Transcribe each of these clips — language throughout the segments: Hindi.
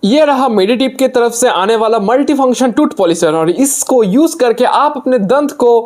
ये रहा मेडिटिप की तरफ से आने वाला मल्टी फंक्शन टूथ पॉलिशर और इसको यूज करके आप अपने दंत को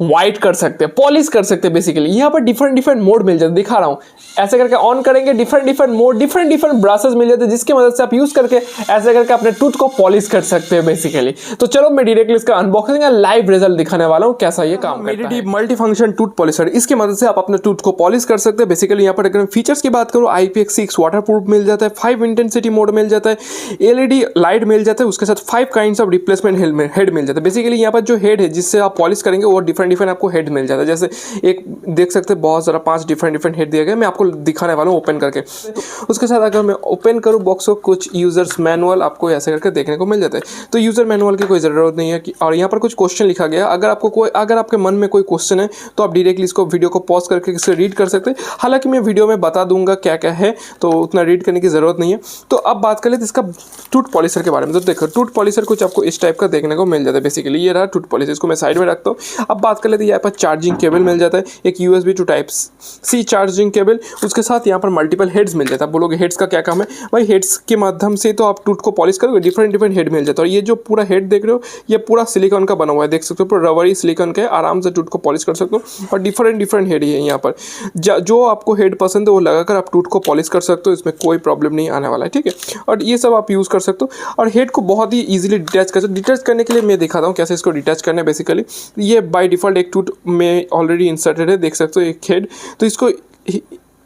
वाइट कर सकते हैं, पॉलिश कर सकते हैं। बेसिकली यहाँ पर डिफरेंट मोड मिल जाते हैं, दिखा रहा हूँ। ऐसे करके ऑन करेंगे, डिफरेंट मोड, डिफरेंट ब्रशेस मिल जाते हैं, जिसकी मदद से आप यूज करके ऐसे करके अपने टूथ को पॉलिश कर सकते हैं बेसिकली। तो चलो मैं डायरेक्टली इसका अनबॉक्सिंग या लाइव रिजल्ट दिखाने वाला हूँ कैसा ये काम करता है। मल्टी फंक्शन टूथ पॉलिशर, इसकी मदद से आप अपने टूथ को पॉलिश कर सकते हैं बेसिकली। यहाँ पर अगर फीचर्स की बात करूँ, IPX6 वाटरप्रूफ मिल जाता है, 5 इंटेंसिटी मोड मिल जाता है, LED लाइट मिल जाता है, उसके साथ 5 काइंड्स ऑफ रिप्लेसमेंट हेड मिल जाता है। बेसिकली यहाँ पर जो हेड है जिससे आप पॉलिश करेंगे वो डिफरेंट आपको हेड मिल जाता है। जैसे एक देख सकते हैं बहुत सारा 5 डिफरेंट हेड दिए गए, मैं आपको दिखाने वाला हूँ ओपन करके। उसके साथ अगर मैं ओपन करूँ बॉक्स को, कुछ यूजर्स मैनुअल आपको ऐसे करके देखने को मिल जाता है। तो यूजर मैनुअल की कोई ज़रूरत नहीं है कि, और यहाँ पर कुछ क्वेश्चन लिखा गया। अगर आपके मन में कोई क्वेश्चन है तो आप डायरेक्टली इसको वीडियो को पॉज करके इसे रीड कर सकते हैं। हालांकि मैं वीडियो में बता दूंगा क्या क्या है, तो उतना रीड करने की ज़रूरत नहीं है। तो अब बात करें इसका टूथ पॉलिशर के बारे में। तो देखो टूथ पॉलिशर कुछ आपको इस टाइप का देखने को मिल जाता है बेसिकली। ये रहा टूथ पॉलिशर, इसको मैं साइड में रखता हूँ। अब बात कर लेते हैं, यहाँ पर चार्जिंग केबल मिल जाता है, एक USB to Type-C charging cable. उसके साथ यहाँ पर मल्टीपल हेड्स मिल जाता है। बोलोगे हेड्स का क्या काम है भाई? हेड्स के माध्यम से तो आप टूथ को पॉलिश करोगे, डिफरेंट हेड मिल जाता है। और ये जो पूरा हेड देख रहे हो ये पूरा सिलिकॉन का बना हुआ है, देख सकते हो पूरा रबरी सिलिकॉन का है, आराम से टूथ को पॉलिश कर सकते हो। और डिफरेंट हेड ही है यहाँ पर, जो आपको हेड पसंद है वो लगाकर आप टूथ को पॉलिश कर सकते हो, इसमें कोई प्रॉब्लम नहीं आने वाला है, ठीक है। और ये सब आप यूज़ कर सकते हो। और हेड को बहुत ही ईजिली डिटैच कर सकते हो। डिटैच करने के लिए मैं दिखाता हूँ कैसे इसको डिटैच करना है बेसिकली। ये बाय डिफ़ॉल्ट एक टूथ में ऑलरेडी इंसर्टेड है, देख सकते हो एक हेड। तो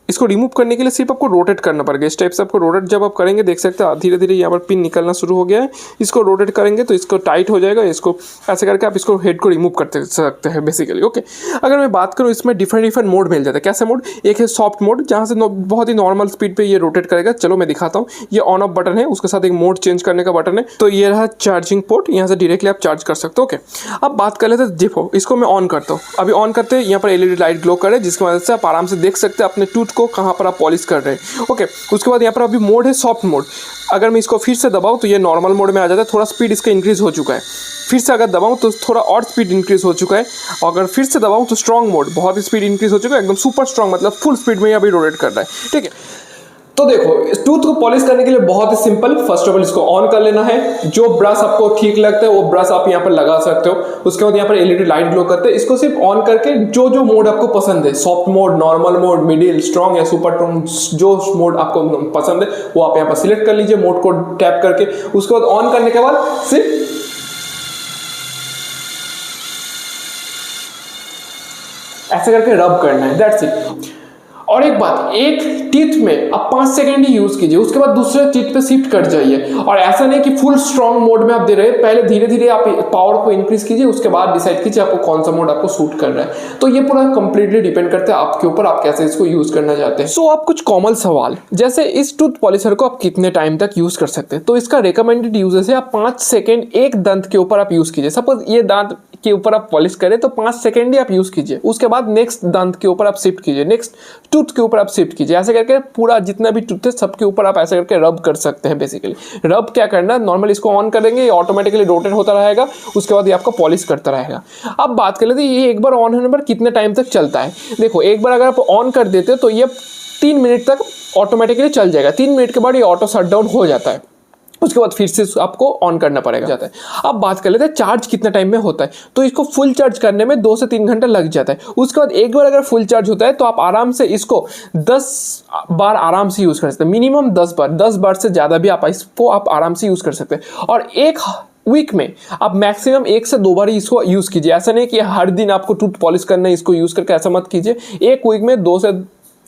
इसको रिमूव करने के लिए सिर्फ आपको रोटेट करना पड़ेगा। इस टाइप से आपको रोटेट जब आप करेंगे देख सकते हैं धीरे धीरे यहाँ पर पिन निकलना शुरू हो गया है। इसको रोटेट करेंगे तो इसको टाइट हो जाएगा। इसको ऐसे करके आप इसको हेड को रिमूव कर सकते हैं बेसिकली, ओके। अगर मैं बात करूँ इसमें डिफरेंट मोड मिल जाता है। कैसे मोड? एक है सॉफ्ट मोड, जहाँ से बहुत ही नॉर्मल स्पीड पर ये रोटेट करेगा। चलो मैं दिखाता हूँ। ये ऑन ऑफ बटन है, उसके साथ एक मोड चेंज करने का बटन है। तो ये रहा चार्जिंग पोर्ट, यहाँ से डायरेक्टली आप चार्ज कर सकते हो, ओके। अब बात कर लेते हैं, देखो इसको मैं ऑन करता हूँ। अभी ऑन करते हैं, यहाँ पर LED लाइट ग्लो करे, जिसकी वजह से आप आराम से देख सकते हैं अपने टूथ को कहाँ पर आप पॉलिश कर रहे हैं, ओके। उसके बाद यहाँ पर अभी मोड है सॉफ्ट मोड। अगर मैं इसको फिर से दबाऊं तो ये नॉर्मल मोड में आ जाता है, थोड़ा स्पीड इसका इंक्रीज हो चुका है। फिर से अगर दबाऊं तो थोड़ा और स्पीड इंक्रीज हो चुका है। अगर फिर से दबाऊं तो स्ट्रॉन्ग मोड, बहुत स्पीड इंक्रीज हो चुका है, एकदम सुपर स्ट्रॉन्ग, मतलब फुल स्पीड में अभी रोटेट कर रहा है, ठीक है। तो देखो इस टूथ को पॉलिश करने के लिए बहुत ही सिंपल। फर्स्ट ऑफ ऑल इसको ऑन कर लेना है। जो ब्रश आपको ठीक लगता है वो ब्रश आप यहाँ पर लगा सकते हो। उसके बाद यहाँ पर LED लाइट ग्लो करते हैं। इसको सिर्फ ऑन करके जो मोड आपको पसंद है, soft mode, normal mode, middle, strong या सुपर स्ट्रॉन्ग, जो मोड आपको पसंद है वो आप यहाँ पर सिलेक्ट कर लीजिए मोड को टैप करके। उसके बाद ऑन करने के बाद सिर्फ ऐसे करके रब करना है, दैट्स इट। और एक बात, एक टीथ में आप 5 सेकंड ही यूज कीजिए, उसके बाद दूसरे टीथ पे शिफ्ट कर जाइए। और ऐसा नहीं कि फुल स्ट्रॉन्ग मोड में आप दे रहे हैं, पहले धीरे धीरे आप पावर को इंक्रीज कीजिए, उसके बाद डिसाइड कीजिए आपको कौन सा मोड आपको सूट कर रहा है। तो ये पूरा कंप्लीटली डिपेंड करता है आपके ऊपर, आप कैसे इसको यूज करना चाहते हैं। सो आप कुछ कॉमन सवाल, जैसे इस टूथ पॉलिशर को आप कितने टाइम तक यूज कर सकते हैं? तो इसका रिकमेंडेड यूजेस है आप 5 सेकंड एक दंत के ऊपर आप यूज कीजिए। सपोज ये दांत के ऊपर आप पॉलिश करें तो 5 सेकंड ही आप यूज कीजिए। उसके बाद नेक्स्ट दांत के ऊपर आप शिफ्ट कीजिए, नेक्स्ट टूथ के ऊपर आप शिफ्ट कीजिए। ऐसे करके पूरा जितना भी टूथ है सबके ऊपर आप ऐसे करके रब कर सकते हैं बेसिकली। रब क्या करना है, नॉर्मली इसको ऑन करेंगे, ये ऑटोमेटिकली रोटेट होता रहेगा, उसके बाद ये आपको पॉलिश करता रहेगा। अब बात कर लेते हैं ये एक बार ऑन होने पर कितने टाइम तक चलता है। देखो एक बार अगर आप ऑन कर देते हो तो ये 3 मिनट तक ऑटोमेटिकली चल जाएगा। 3 मिनट के बाद ये ऑटो शट डाउन हो जाता है, उसके बाद फिर से आपको ऑन करना पड़ेगा जाता है। अब बात कर लेते हैं चार्ज कितने टाइम में होता है। तो इसको फुल चार्ज करने में 2 से 3 घंटे लग जाता है। उसके बाद एक बार अगर फुल चार्ज होता है तो आप आराम से इसको 10 बार आराम से यूज़ कर सकते हैं, मिनिमम 10 बार से ज़्यादा भी आप इसको आप आराम से यूज़ कर सकते हैं। और एक वीक में आप मैक्सिमम 1 से 2 बार ही इसको यूज़ कीजिए। ऐसा नहीं कि हर दिन आपको टूथ पॉलिश करना है इसको यूज़ करके, ऐसा मत कीजिए। एक वीक में 2 से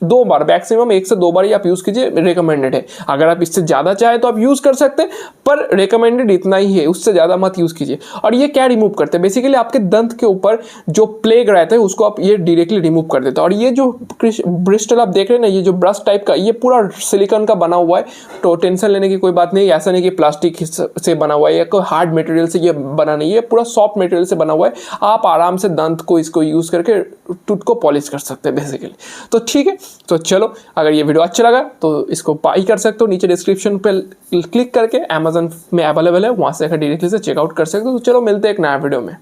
2 बार, मैक्सिमम 1 से 2 बार ही आप यूज़ कीजिए, रिकमेंडेड है। अगर आप इससे ज़्यादा चाहें तो आप यूज़ कर सकते हैं, पर रिकमेंडेड इतना ही है, उससे ज़्यादा मत यूज़ कीजिए। और ये क्या रिमूव करते हैं, बेसिकली आपके दंत के ऊपर जो प्लेग रहता है उसको आप ये डायरेक्टली रिमूव कर देते हैं। और ये जो ब्रिस्टल आप देख रहे हैं ना, ये जो ब्रश टाइप का, ये पूरा सिलिकॉन का बना हुआ है, तो टेंशन लेने की कोई बात नहीं। ऐसा नहीं कि प्लास्टिक से बना हुआ है या कोई हार्ड मटेरियल से ये बना नहीं है, पूरा सॉफ्ट मटेरियल से बना हुआ है। आप आराम से दंत को इसको यूज़ करके टूथ को पॉलिश कर सकते हैं बेसिकली। तो ठीक है, तो चलो अगर ये वीडियो अच्छा लगा तो इसको बाई कर सकते हो, नीचे डिस्क्रिप्शन पे क्लिक करके Amazon में अवेलेबल है, वहाँ से डायरेक्टली से चेकआउट कर सकते हो। तो चलो मिलते हैं एक नया वीडियो में।